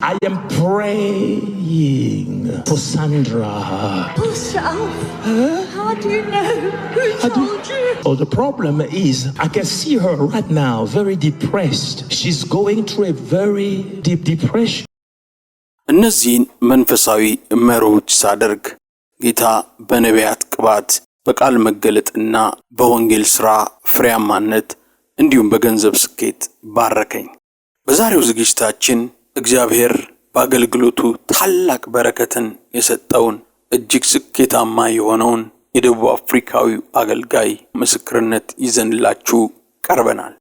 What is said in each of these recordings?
I am praying for Sandra. Pastor Alf, how do you know? Who told you? Oh, the problem is I can see her right now, very depressed. She's going through a very deep depression. እነዚህን መንፈሳዊ መሮች ሳደርግ ጌታ በነቢያት ቅባት በቃል መገለጥና በወንጌል ሥራ ፍሬያማነት እንዲሁም በገንዘብ ስኬት ባረከኝ። በዛሬው ዝግጅታችን እግዚአብሔር በአገልግሎቱ ታላቅ በረከትን የሰጠውን እጅግ ስኬታማ የሆነውን የደቡብ አፍሪካዊ አገልጋይ ምስክርነት ይዘንላችሁ ቀርበናል።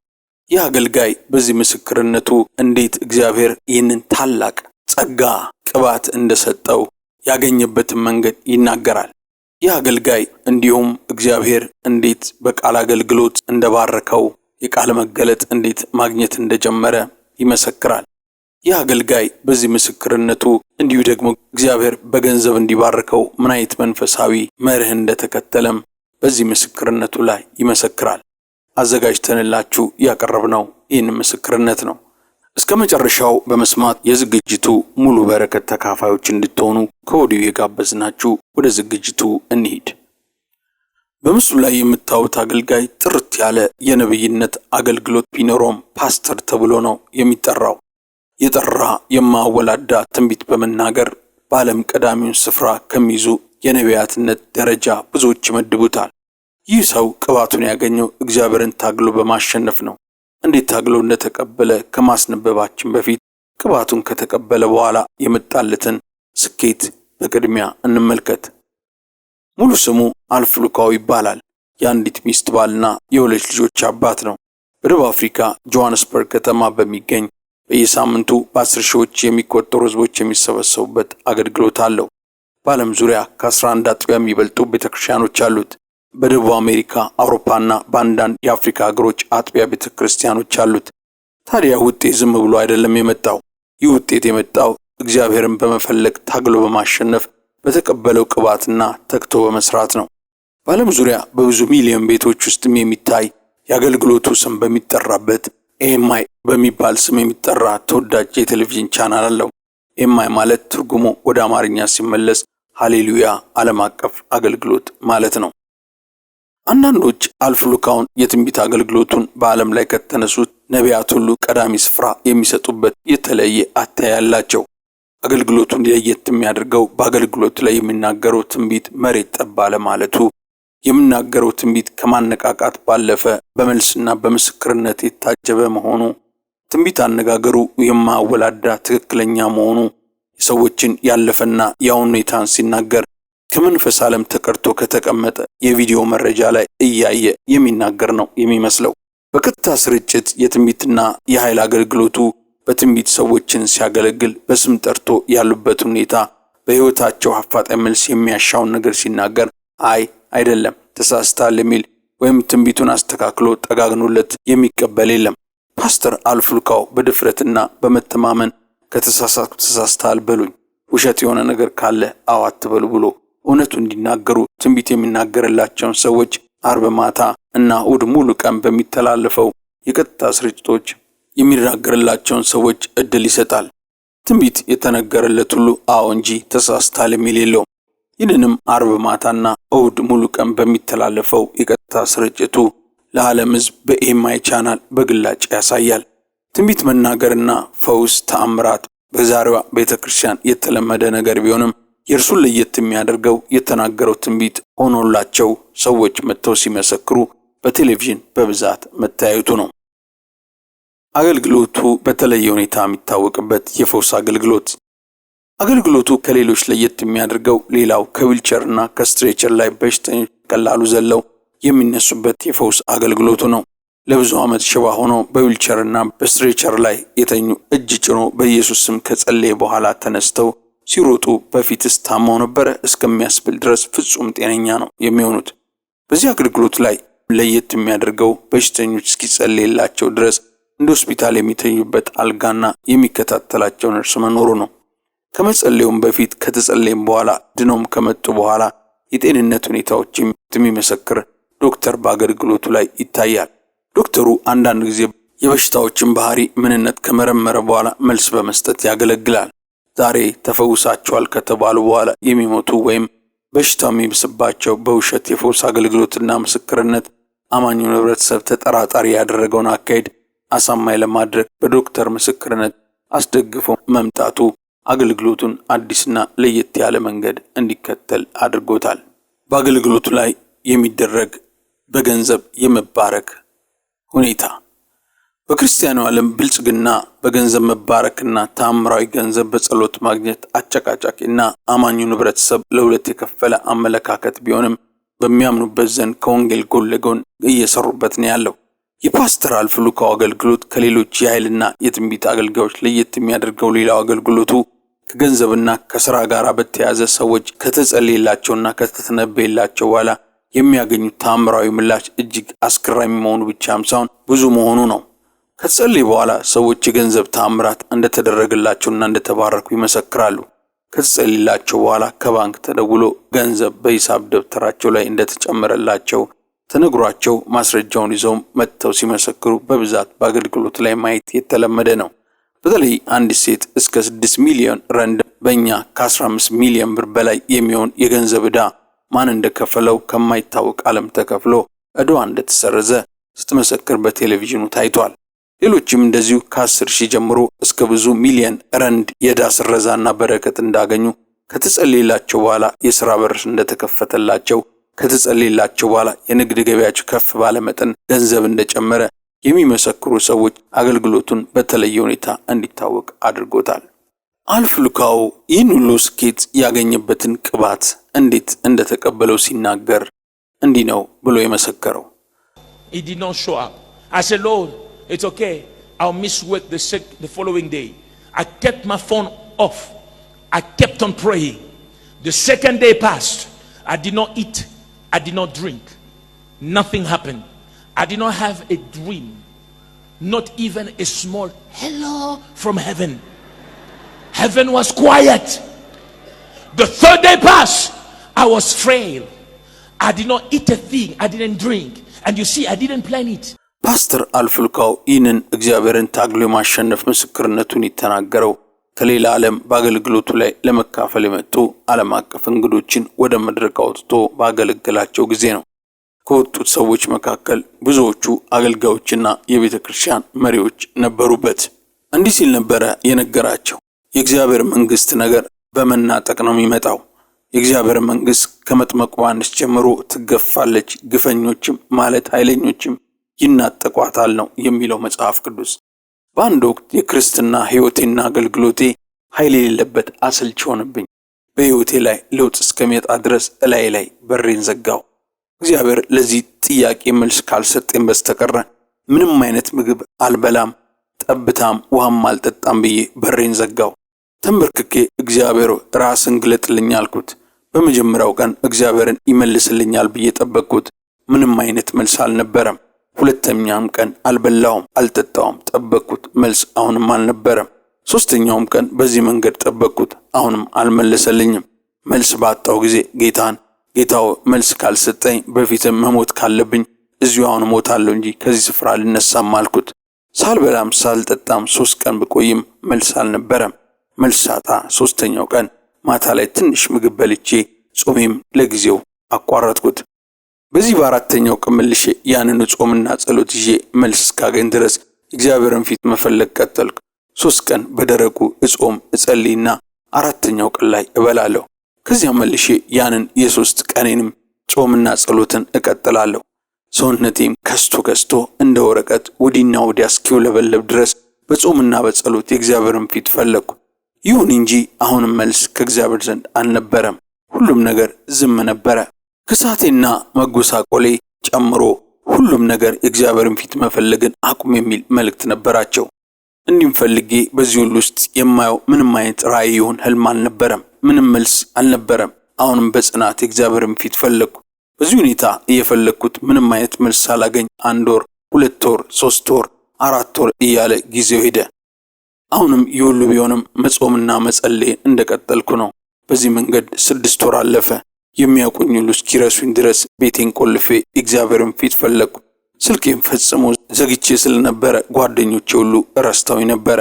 ይህ አገልጋይ በዚህ ምስክርነቱ እንዴት እግዚአብሔር ይህንን ታላቅ ጸጋ ቅባት እንደሰጠው ያገኘበትን መንገድ ይናገራል። ይህ አገልጋይ እንዲሁም እግዚአብሔር እንዴት በቃል አገልግሎት እንደባረከው የቃል መገለጥ እንዴት ማግኘት እንደጀመረ ይመሰክራል። ይህ አገልጋይ በዚህ ምስክርነቱ እንዲሁ ደግሞ እግዚአብሔር በገንዘብ እንዲባርከው ምን አይነት መንፈሳዊ መርህ እንደተከተለም በዚህ ምስክርነቱ ላይ ይመሰክራል። አዘጋጅተንላችሁ ያቀረብነው ይህን ምስክርነት ነው። እስከ መጨረሻው በመስማት የዝግጅቱ ሙሉ በረከት ተካፋዮች እንድትሆኑ ከወዲሁ የጋበዝናችሁ ወደ ዝግጅቱ እንሂድ። በምስሉ ላይ የምታዩት አገልጋይ ጥርት ያለ የነብይነት አገልግሎት ቢኖረውም ፓስተር ተብሎ ነው የሚጠራው። የጠራ የማወላዳ ትንቢት በመናገር በዓለም ቀዳሚውን ስፍራ ከሚይዙ የነቢያትነት ደረጃ ብዙዎች ይመድቡታል። ይህ ሰው ቅባቱን ያገኘው እግዚአብሔርን ታግሎ በማሸነፍ ነው። እንዴት ታግሎ እንደተቀበለ ከማስነበባችን በፊት ቅባቱን ከተቀበለ በኋላ የመጣለትን ስኬት በቅድሚያ እንመልከት። ሙሉ ስሙ አልፍ ሉካው ይባላል። የአንዲት ሚስት ባልና የሁለት ልጆች አባት ነው። በደቡብ አፍሪካ ጆሃንስበርግ ከተማ በሚገኝ በየሳምንቱ በ10 ሺዎች የሚቆጠሩ ህዝቦች የሚሰበሰቡበት አገልግሎት አለው። በዓለም ዙሪያ ከ11 አጥቢያ የሚበልጡ ቤተክርስቲያኖች አሉት። በደቡብ አሜሪካ፣ አውሮፓና በአንዳንድ የአፍሪካ ሀገሮች አጥቢያ ቤተክርስቲያኖች አሉት። ታዲያ ውጤት ዝም ብሎ አይደለም የመጣው። ይህ ውጤት የመጣው እግዚአብሔርን በመፈለግ ታግሎ በማሸነፍ በተቀበለው ቅባትና ተግቶ በመስራት ነው። በዓለም ዙሪያ በብዙ ሚሊዮን ቤቶች ውስጥም የሚታይ የአገልግሎቱ ስም በሚጠራበት ኤምአይ በሚባል ስም የሚጠራ ተወዳጅ የቴሌቪዥን ቻናል አለው። ኤምአይ ማለት ትርጉሙ ወደ አማርኛ ሲመለስ ሃሌሉያ ዓለም አቀፍ አገልግሎት ማለት ነው። አንዳንዶች አልፍ ሉካውን የትንቢት አገልግሎቱን በዓለም ላይ ከተነሱት ነቢያት ሁሉ ቀዳሚ ስፍራ የሚሰጡበት የተለየ አተያይ አላቸው። አገልግሎቱን ለየት የሚያደርገው በአገልግሎቱ ላይ የሚናገረው ትንቢት መሬት ጠብ አለ ማለቱ፣ የሚናገረው ትንቢት ከማነቃቃት ባለፈ በመልስና በምስክርነት የታጀበ መሆኑ፣ ትንቢት አነጋገሩ የማወላዳ ትክክለኛ መሆኑ፣ የሰዎችን ያለፈና ያሁን ሁኔታን ሲናገር ከመንፈስ ዓለም ተቀርቶ ከተቀመጠ የቪዲዮ መረጃ ላይ እያየ የሚናገር ነው የሚመስለው። በቀጥታ ስርጭት የትንቢትና የኃይል አገልግሎቱ በትንቢት ሰዎችን ሲያገለግል በስም ጠርቶ ያሉበት ሁኔታ በሕይወታቸው አፋጣኝ መልስ የሚያሻውን ነገር ሲናገር አይደለም ተሳስታል የሚል ወይም ትንቢቱን አስተካክሎ ጠጋግኖለት የሚቀበል የለም። ፓስተር አልፍ ሉካው በድፍረትና በመተማመን ከተሳሳትኩ ተሳስታል በሉኝ፣ ውሸት የሆነ ነገር ካለ አዎ አትበሉ ብሎ እውነቱ እንዲናገሩ ትንቢት የሚናገርላቸውን ሰዎች አርብ ማታ እና እሑድ ሙሉ ቀን በሚተላለፈው የቀጥታ ስርጭቶች የሚናገርላቸውን ሰዎች እድል ይሰጣል። ትንቢት የተነገረለት ሁሉ አዎ እንጂ ተሳስታል የሚል የለውም። ይህንንም አርብ ማታና እሑድ ሙሉ ቀን በሚተላለፈው የቀጥታ ስርጭቱ ለዓለም ሕዝብ በኤምአይ ቻናል በግላጭ ያሳያል። ትንቢት መናገርና ፈውስ ተአምራት በዛሬዋ ቤተክርስቲያን የተለመደ ነገር ቢሆንም የእርሱን ለየት የሚያደርገው የተናገረው ትንቢት ሆኖላቸው ሰዎች መጥተው ሲመሰክሩ በቴሌቪዥን በብዛት መታየቱ ነው። አገልግሎቱ በተለየ ሁኔታ የሚታወቅበት የፈውስ አገልግሎቱ ከሌሎች ለየት የሚያደርገው ሌላው ከዊልቸርና ከስትሬቸር ላይ በሽተኞች ቀላሉ ዘለው የሚነሱበት የፈውስ አገልግሎቱ ነው። ለብዙ ዓመት ሽባ ሆኖ በዊልቸርና በስትሬቸር ላይ የተኙ እጅ ጭኖ በኢየሱስ ስም ከጸለየ በኋላ ተነስተው ሲሮጡ በፊትስ ታመው ነበር እስከሚያስብል ድረስ ፍጹም ጤነኛ ነው የሚሆኑት። በዚህ አገልግሎት ላይ ለየት የሚያደርገው በሽተኞች እስኪጸለይላቸው ድረስ እንደ ሆስፒታል የሚተኙበት አልጋና የሚከታተላቸው ነርስ መኖሩ ነው። ከመጸለዩም በፊት ከተጸለየም በኋላ ድኖም ከመጡ በኋላ የጤንነት ሁኔታዎች የሚመሰክር ዶክተር በአገልግሎቱ ላይ ይታያል። ዶክተሩ አንዳንድ ጊዜ የበሽታዎችን ባህሪ ምንነት ከመረመረ በኋላ መልስ በመስጠት ያገለግላል። ዛሬ ተፈውሳቸዋል ከተባሉ በኋላ የሚሞቱ ወይም በሽታው የሚብስባቸው በውሸት የፈውስ አገልግሎትና ምስክርነት አማኙን ህብረተሰብ ተጠራጣሪ ያደረገውን አካሄድ አሳማኝ ለማድረግ በዶክተር ምስክርነት አስደግፎ መምጣቱ አገልግሎቱን አዲስና ለየት ያለ መንገድ እንዲከተል አድርጎታል። በአገልግሎቱ ላይ የሚደረግ በገንዘብ የመባረክ ሁኔታ በክርስቲያኑ ዓለም ብልጽግና በገንዘብ መባረክና ተአምራዊ ገንዘብ በጸሎት ማግኘት አጨቃጫቂና አማኙን ህብረተሰብ ለሁለት የከፈለ አመለካከት ቢሆንም በሚያምኑበት ዘንድ ከወንጌል ጎን ለጎን እየሰሩበት ነው ያለው። የፓስተር አልፍ ሉካው አገልግሎት ከሌሎች የኃይልና የትንቢት አገልጋዮች ለየት የሚያደርገው ሌላው አገልግሎቱ ከገንዘብና ከሥራ ጋር በተያያዘ ሰዎች ከተጸለየላቸውና ከተተነበየላቸው በኋላ የሚያገኙት ተአምራዊ ምላሽ እጅግ አስገራሚ መሆኑ ብቻም ሳይሆን ብዙ መሆኑ ነው። ከተጸለየ በኋላ ሰዎች የገንዘብ ተአምራት እንደተደረገላቸውና እንደተባረኩ ይመሰክራሉ። ከተጸለየላቸው በኋላ ከባንክ ተደውሎ ገንዘብ በሂሳብ ደብተራቸው ላይ እንደተጨመረላቸው ተነግሯቸው ማስረጃውን ይዘው መጥተው ሲመሰክሩ በብዛት በአገልግሎት ላይ ማየት የተለመደ ነው። በተለይ አንድ ሴት እስከ 6 ሚሊዮን ረንድ በእኛ ከ15 ሚሊዮን ብር በላይ የሚሆን የገንዘብ ዕዳ ማን እንደከፈለው ከማይታወቅ ዓለም ተከፍሎ ዕዳዋ እንደተሰረዘ ስትመሰክር በቴሌቪዥኑ ታይቷል። ሌሎችም እንደዚሁ ከ10,000 ጀምሮ እስከ ብዙ ሚሊዮን ረንድ የዕዳ ስረዛና በረከት እንዳገኙ ከተጸለየላቸው በኋላ የሥራ በር እንደተከፈተላቸው ከተጸለየላቸው በኋላ የንግድ ገበያቸው ከፍ ባለ መጠን ገንዘብ እንደጨመረ የሚመሰክሩ ሰዎች አገልግሎቱን በተለየ ሁኔታ እንዲታወቅ አድርጎታል። አልፍ ሉካው ይህን ሁሉ ስኬት ያገኘበትን ቅባት እንዴት እንደተቀበለው ሲናገር እንዲህ ነው ብሎ የመሰከረው። He did not show up. I said, Lord, it's okay. I'll miss work the following day. I kept my phone off. I kept on praying. The second day passed. I did not eat. I did not drink. Nothing happened. I did not have a dream. Not even a small hello from heaven. Heaven was quiet. The third day passed. I was frail. I did not eat a thing. I didn't drink. And you see, I didn't plan it. ፓስተር አልፍ ሉካው ይህንን እግዚአብሔርን ታግሎ የማሸነፍ ምስክርነቱን የተናገረው ከሌላ ዓለም በአገልግሎቱ ላይ ለመካፈል የመጡ ዓለም አቀፍ እንግዶችን ወደ መድረክ አውጥቶ ባገለገላቸው ጊዜ ነው። ከወጡት ሰዎች መካከል ብዙዎቹ አገልጋዮችና የቤተ ክርስቲያን መሪዎች ነበሩበት። እንዲህ ሲል ነበረ የነገራቸው። የእግዚአብሔር መንግስት ነገር በመናጠቅ ነው የሚመጣው። የእግዚአብሔር መንግስት ከመጥመቁ ዮሐንስ ጀምሮ ትገፋለች፣ ግፈኞችም ማለት ኃይለኞችም ይናጠቋታል ነው የሚለው መጽሐፍ ቅዱስ። በአንድ ወቅት የክርስትና ሕይወቴና አገልግሎቴ ኃይል የሌለበት አሰልቺ ሆነብኝ። በሕይወቴ ላይ ለውጥ እስከሚመጣ ድረስ እላይ ላይ በሬን ዘጋው። እግዚአብሔር ለዚህ ጥያቄ መልስ ካልሰጠኝ በስተቀር ምንም አይነት ምግብ አልበላም፣ ጠብታም ውሃም አልጠጣም ብዬ በሬን ዘጋው። ተንበርክኬ እግዚአብሔር ራስን ግለጥልኝ አልኩት። በመጀመሪያው ቀን እግዚአብሔርን ይመልስልኛል ብዬ ጠበቅኩት። ምንም አይነት መልስ አልነበረም። ሁለተኛም ቀን አልበላውም፣ አልጠጣውም፣ ጠበቅኩት። መልስ አሁንም አልነበረም። ሶስተኛውም ቀን በዚህ መንገድ ጠበቅኩት። አሁንም አልመለሰልኝም። መልስ ባጣው ጊዜ ጌታው መልስ ካልሰጠኝ በፊትም መሞት ካለብኝ እዚሁ አሁን ሞታለሁ እንጂ ከዚህ ስፍራ አልነሳም አልኩት። ሳልበላም ሳልጠጣም 3 ቀን ብቆይም መልስ አልነበረም። መልስ ሳጣ ሶስተኛው ቀን ማታ ላይ ትንሽ ምግብ በልቼ ጾሜም ለጊዜው አቋረጥኩት። በዚህ በአራተኛው ቀን መልሼ ያንን ጾምና ጸሎት ይዤ መልስ እስካገኝ ድረስ እግዚአብሔርን ፊት መፈለግ ቀጠልኩ። 3 ቀን በደረቁ እጾም እጸልይና አራተኛው ቀን ላይ እበላለሁ። ከዚያ መልሼ ያንን የ3 ቀኔንም ጾምና ጸሎትን እቀጥላለሁ። ሰውነቴም ከስቶ እንደ ወረቀት ወዲና ወዲያ እስኪውለበለብ ድረስ በጾምና በጸሎት የእግዚአብሔርን ፊት ፈለግኩ። ይሁን እንጂ አሁንም መልስ ከእግዚአብሔር ዘንድ አልነበረም። ሁሉም ነገር ዝም ነበረ። ክሳቴና መጎሳቆሌ ጨምሮ ሁሉም ነገር የእግዚአብሔርን ፊት መፈለግን አቁም የሚል መልእክት ነበራቸው። እንዲም ፈልጌ በዚህ ሁሉ ውስጥ የማየው ምንም አይነት ራእይ ይሁን ህልም አልነበረም። ምንም መልስ አልነበረም። አሁንም በጽናት የእግዚአብሔርን ፊት ፈለግኩ። በዚህ ሁኔታ እየፈለግኩት ምንም አይነት መልስ ሳላገኝ 1 ወር፣ 2 ወር፣ 3 ወር፣ 4 ወር እያለ ጊዜው ሄደ። አሁንም ይሁሉ ቢሆንም መጾምና መጸለይ እንደቀጠልኩ ነው። በዚህ መንገድ 6 ወር አለፈ። የሚያውቁኝ ሁሉ እስኪረሱኝ ድረስ ቤቴን ቆልፌ እግዚአብሔርን ፊት ፈለግኩ። ስልኬን ፈጽሞ ዘግቼ ስለነበረ ጓደኞቼ ሁሉ ረስተውኝ ነበረ።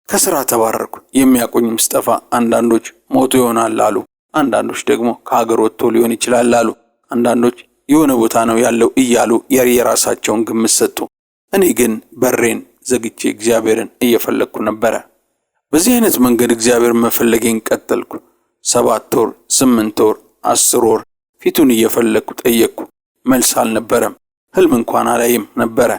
ከስራ ተባረርኩ። የሚያቆኝም ስጠፋ አንዳንዶች ሞቶ ይሆናል አሉ፣ አንዳንዶች ደግሞ ከሀገር ወጥቶ ሊሆን ይችላል አሉ፣ አንዳንዶች የሆነ ቦታ ነው ያለው እያሉ የራሳቸውን ግምት ሰጡ። እኔ ግን በሬን ዘግቼ እግዚአብሔርን እየፈለግኩ ነበረ። በዚህ አይነት መንገድ እግዚአብሔር መፈለጌን ቀጠልኩ። 7 ወር፣ 8 ወር፣ 10 ወር ፊቱን እየፈለግኩ ጠየቅኩ። መልስ አልነበረም። ህልም እንኳን አላይም ነበረ።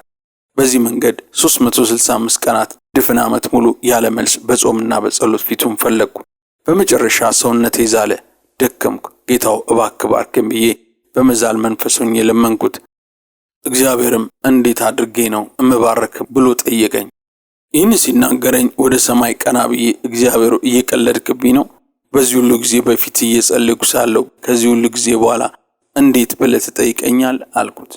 በዚህ መንገድ 365 ቀናት ድፍን ዓመት ሙሉ ያለ መልስ በጾምና በጸሎት ፊቱን ፈለግኩ። በመጨረሻ ሰውነቴ ዛለ፣ ደከምኩ። ጌታው እባክህ ባርከኝ ብዬ በመዛል መንፈስ ሆኜ ለመንኩት። እግዚአብሔርም እንዴት አድርጌ ነው እምባረክ ብሎ ጠየቀኝ። ይህን ሲናገረኝ ወደ ሰማይ ቀና ብዬ እግዚአብሔር እየቀለድክብኝ ነው? በዚህ ሁሉ ጊዜ በፊት እየጸለይኩ ሳለሁ ከዚህ ሁሉ ጊዜ በኋላ እንዴት ብለህ ትጠይቀኛል አልኩት።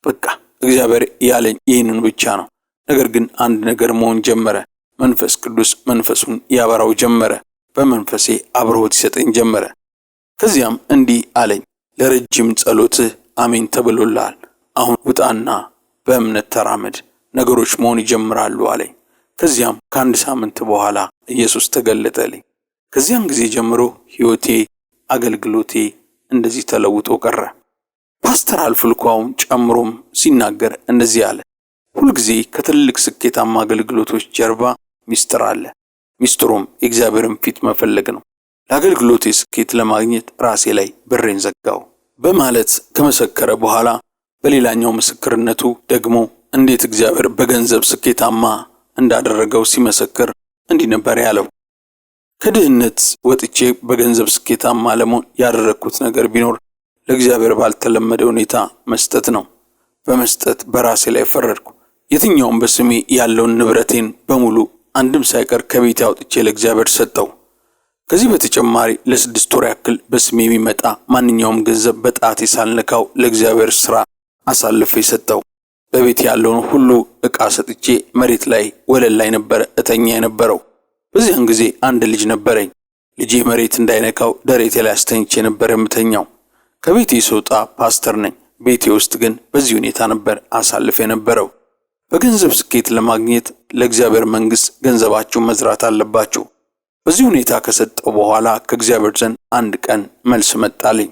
በቃ እግዚአብሔር ያለኝ ይህንን ብቻ ነው። ነገር ግን አንድ ነገር መሆን ጀመረ። መንፈስ ቅዱስ መንፈሱን ያበራው ጀመረ። በመንፈሴ አብሮት ይሰጠኝ ጀመረ። ከዚያም እንዲህ አለኝ፣ ለረጅም ጸሎትህ አሜን ተብሎልሃል። አሁን ውጣና በእምነት ተራመድ፣ ነገሮች መሆን ይጀምራሉ አለኝ። ከዚያም ከአንድ ሳምንት በኋላ ኢየሱስ ተገለጠልኝ። ከዚያን ጊዜ ጀምሮ ሕይወቴ፣ አገልግሎቴ እንደዚህ ተለውጦ ቀረ። ፓስተር አልፍልኳውም ጨምሮም ሲናገር እንደዚህ አለ፣ ሁልጊዜ ከትልቅ ስኬታማ አገልግሎቶች ጀርባ ሚስጥር አለ። ሚስጥሩም የእግዚአብሔርን ፊት መፈለግ ነው። ለአገልግሎቴ ስኬት ለማግኘት ራሴ ላይ በሬን ዘጋው በማለት ከመሰከረ በኋላ በሌላኛው ምስክርነቱ ደግሞ እንዴት እግዚአብሔር በገንዘብ ስኬታማ እንዳደረገው ሲመሰክር እንዲህ ነበር ያለው። ከድህነት ወጥቼ በገንዘብ ስኬታማ ለመሆን ያደረኩት ነገር ቢኖር ለእግዚአብሔር ባልተለመደ ሁኔታ መስጠት ነው። በመስጠት በራሴ ላይ ፈረድኩ። የትኛውም በስሜ ያለውን ንብረቴን በሙሉ አንድም ሳይቀር ከቤቴ አውጥቼ ለእግዚአብሔር ሰጠው። ከዚህ በተጨማሪ ለ6 ወር ያክል በስሜ የሚመጣ ማንኛውም ገንዘብ በጣቴ ሳልነካው ለእግዚአብሔር ሥራ አሳልፌ ሰጠው። በቤት ያለውን ሁሉ ዕቃ ሰጥቼ መሬት ላይ ወለል ላይ ነበር እተኛ የነበረው። በዚያን ጊዜ አንድ ልጅ ነበረኝ። ልጄ መሬት እንዳይነካው ደረቴ ላይ አስተኝቼ ነበር የምተኛው። ከቤቴ ስወጣ ፓስተር ነኝ። ቤቴ ውስጥ ግን በዚህ ሁኔታ ነበር አሳልፌ የነበረው። በገንዘብ ስኬት ለማግኘት ለእግዚአብሔር መንግሥት ገንዘባችሁን መዝራት አለባችሁ። በዚህ ሁኔታ ከሰጠው በኋላ ከእግዚአብሔር ዘንድ አንድ ቀን መልስ መጣልኝ።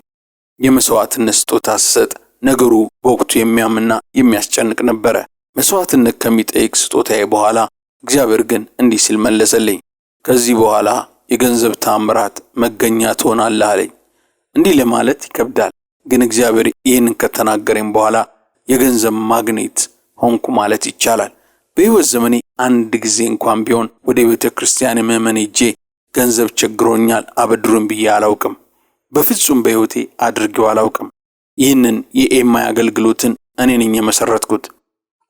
የመስዋዕትነት ስጦታ ስሰጥ ነገሩ በወቅቱ የሚያምና የሚያስጨንቅ ነበረ። መስዋዕትነት ከሚጠይቅ ስጦታዬ በኋላ እግዚአብሔር ግን እንዲህ ሲል መለሰልኝ፣ ከዚህ በኋላ የገንዘብ ታምራት መገኛ ትሆናለህ አለኝ። እንዲህ ለማለት ይከብዳል፣ ግን እግዚአብሔር ይህንን ከተናገረኝ በኋላ የገንዘብ ማግኔት ሆንኩ ማለት ይቻላል። በሕይወት ዘመኔ አንድ ጊዜ እንኳን ቢሆን ወደ ቤተ ክርስቲያን ምዕመን ሄጄ ገንዘብ ቸግሮኛል አበድሩን ብዬ አላውቅም። በፍጹም በሕይወቴ አድርጌው አላውቅም። ይህንን የኤምአይ አገልግሎትን እኔ ነኝ የመሰረትኩት።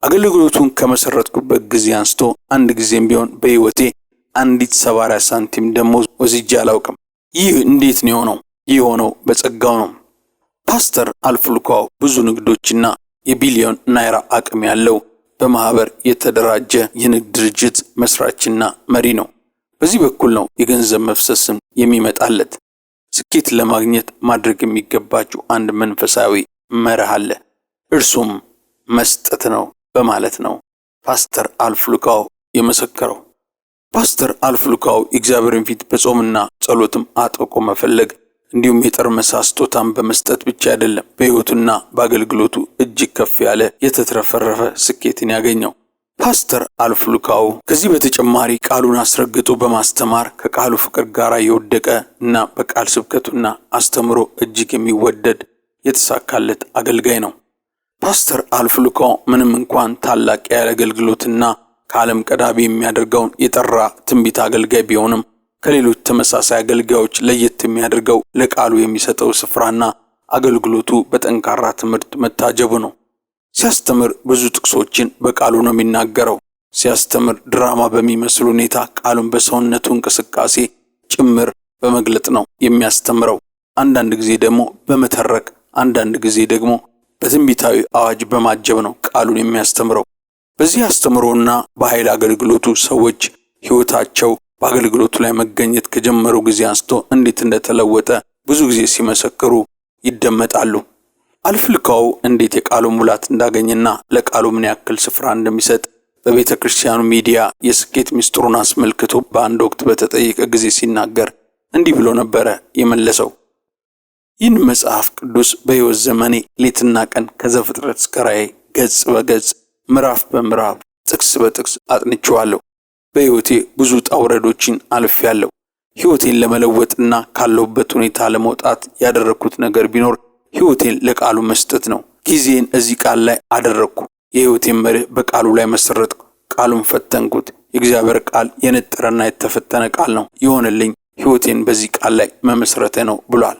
አገልግሎቱን ከመሰረትኩበት ጊዜ አንስቶ አንድ ጊዜም ቢሆን በሕይወቴ አንዲት 70 ሳንቲም ደሞዝ ወስጄ አላውቅም። ይህ እንዴት ነው የሆነው? ይህ ሆነው በጸጋው ነው። ፓስተር አልፍልኳው ብዙ ንግዶችና የቢሊዮን ናይራ አቅም ያለው በማህበር የተደራጀ የንግድ ድርጅት መስራችና መሪ ነው። በዚህ በኩል ነው የገንዘብ መፍሰስን የሚመጣለት። ስኬት ለማግኘት ማድረግ የሚገባችሁ አንድ መንፈሳዊ መርህ አለ፣ እርሱም መስጠት ነው በማለት ነው ፓስተር አልፍልኳው የመሰከረው። ፓስተር አልፍልኳው የእግዚአብሔርን ፊት በጾምና ጸሎትም አጥብቆ መፈለግ እንዲሁም የጠርመሳ ስጦታን በመስጠት ብቻ አይደለም በሕይወቱና በአገልግሎቱ እጅግ ከፍ ያለ የተትረፈረፈ ስኬትን ያገኘው። ፓስተር አልፍልኳው ከዚህ በተጨማሪ ቃሉን አስረግጦ በማስተማር ከቃሉ ፍቅር ጋር የወደቀ እና በቃል ስብከቱና አስተምሮ እጅግ የሚወደድ የተሳካለት አገልጋይ ነው። ፓስተር አልፍልኳው ምንም እንኳን ታላቅ ያለ አገልግሎትና ከዓለም ቀዳሚ የሚያደርገውን የጠራ ትንቢት አገልጋይ ቢሆንም ከሌሎች ተመሳሳይ አገልጋዮች ለየት የሚያደርገው ለቃሉ የሚሰጠው ስፍራና አገልግሎቱ በጠንካራ ትምህርት መታጀቡ ነው። ሲያስተምር ብዙ ጥቅሶችን በቃሉ ነው የሚናገረው። ሲያስተምር ድራማ በሚመስል ሁኔታ ቃሉን በሰውነቱ እንቅስቃሴ ጭምር በመግለጥ ነው የሚያስተምረው። አንዳንድ ጊዜ ደግሞ በመተረክ፣ አንዳንድ ጊዜ ደግሞ በትንቢታዊ አዋጅ በማጀብ ነው ቃሉን የሚያስተምረው። በዚህ አስተምሮና በኃይል አገልግሎቱ ሰዎች ሕይወታቸው በአገልግሎቱ ላይ መገኘት ከጀመሩ ጊዜ አንስቶ እንዴት እንደተለወጠ ብዙ ጊዜ ሲመሰክሩ ይደመጣሉ። አልፍልኳው እንዴት የቃሉ ሙላት እንዳገኘና ለቃሉ ምን ያክል ስፍራ እንደሚሰጥ በቤተ ክርስቲያኑ ሚዲያ የስኬት ምስጢሩን አስመልክቶ በአንድ ወቅት በተጠየቀ ጊዜ ሲናገር እንዲህ ብሎ ነበረ የመለሰው። ይህን መጽሐፍ ቅዱስ በሕይወት ዘመኔ ሌትና ቀን ከዘፍጥረት እስከ ራእይ ገጽ በገጽ ምዕራፍ በምዕራፍ ጥቅስ በጥቅስ አጥንቼዋለሁ። በሕይወቴ ብዙ ውጣ ውረዶችን አልፌያለሁ። ሕይወቴን ለመለወጥና ካለሁበት ሁኔታ ለመውጣት ያደረኩት ነገር ቢኖር ሕይወቴን ለቃሉ መስጠት ነው። ጊዜን እዚህ ቃል ላይ አደረኩ። የሕይወቴን መርህ በቃሉ ላይ መሰረትኩ። ቃሉን ፈተንኩት። የእግዚአብሔር ቃል የነጠረና የተፈተነ ቃል ነው። የሆነልኝ ሕይወቴን በዚህ ቃል ላይ መመስረቴ ነው ብሏል።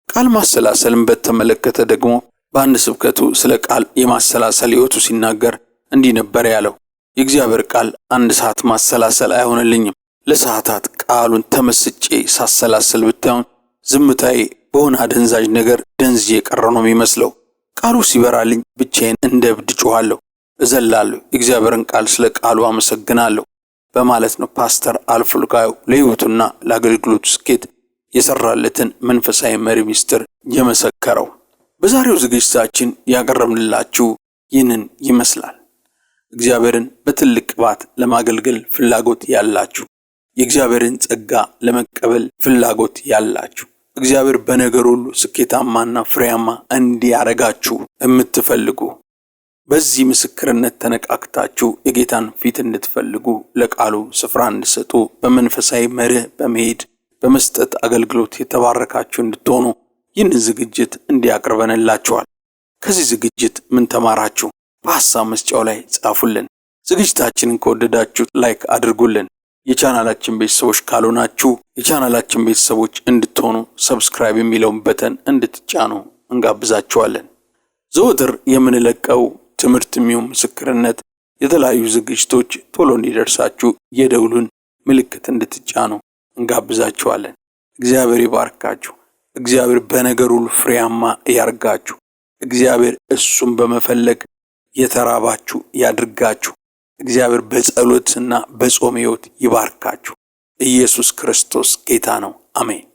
ቃል ማሰላሰልን በተመለከተ ደግሞ በአንድ ስብከቱ ስለ ቃል የማሰላሰል ሕይወቱ ሲናገር እንዲህ ነበር ያለው። የእግዚአብሔር ቃል 1 ሰዓት ማሰላሰል አይሆንልኝም። ለሰዓታት ቃሉን ተመስጬ ሳሰላሰል ብታዩን ዝምታዬ በሆነ አደንዛዥ ነገር ደንዝዬ የቀረ ነው የሚመስለው። ቃሉ ሲበራልኝ ብቻዬን እንደ እብድ ጮኻለሁ፣ እዘላለሁ፣ የእግዚአብሔርን ቃል ስለ ቃሉ አመሰግናለሁ በማለት ነው ፓስተር አልፍልጋዮ ለሕይወቱና ለአገልግሎቱ ስኬት የሰራለትን መንፈሳዊ መሪ ምስጢር የመሰከረው። በዛሬው ዝግጅታችን ያቀረብንላችሁ ይህንን ይመስላል። እግዚአብሔርን በትልቅ ቅባት ለማገልገል ፍላጎት ያላችሁ፣ የእግዚአብሔርን ጸጋ ለመቀበል ፍላጎት ያላችሁ፣ እግዚአብሔር በነገር ሁሉ ስኬታማና ፍሬያማ እንዲያረጋችሁ የምትፈልጉ፣ በዚህ ምስክርነት ተነቃቅታችሁ የጌታን ፊት እንድትፈልጉ፣ ለቃሉ ስፍራ እንድትሰጡ፣ በመንፈሳዊ መርህ በመሄድ በመስጠት አገልግሎት የተባረካችሁ እንድትሆኑ ይህን ዝግጅት እንዲያቀርበንላችኋል። ከዚህ ዝግጅት ምን ተማራችሁ? በሐሳብ መስጫው ላይ ጻፉልን። ዝግጅታችንን ከወደዳችሁት ላይክ አድርጉልን። የቻናላችን ቤተሰቦች ካልሆናችሁ የቻናላችን ቤተሰቦች እንድትሆኑ ሰብስክራይብ የሚለውን በተን እንድትጫኑ እንጋብዛችኋለን። ዘወትር የምንለቀው ትምህርት የሚሆን ምስክርነት፣ የተለያዩ ዝግጅቶች ቶሎ እንዲደርሳችሁ የደውሉን ምልክት እንድትጫኑ እንጋብዛችኋለን። እግዚአብሔር ይባርካችሁ። እግዚአብሔር በነገር ሁሉ ፍሬያማ ያርጋችሁ። እግዚአብሔር እሱን በመፈለግ የተራባችሁ ያድርጋችሁ። እግዚአብሔር በጸሎትና በጾም ሕይወት ይባርካችሁ። ኢየሱስ ክርስቶስ ጌታ ነው። አሜን።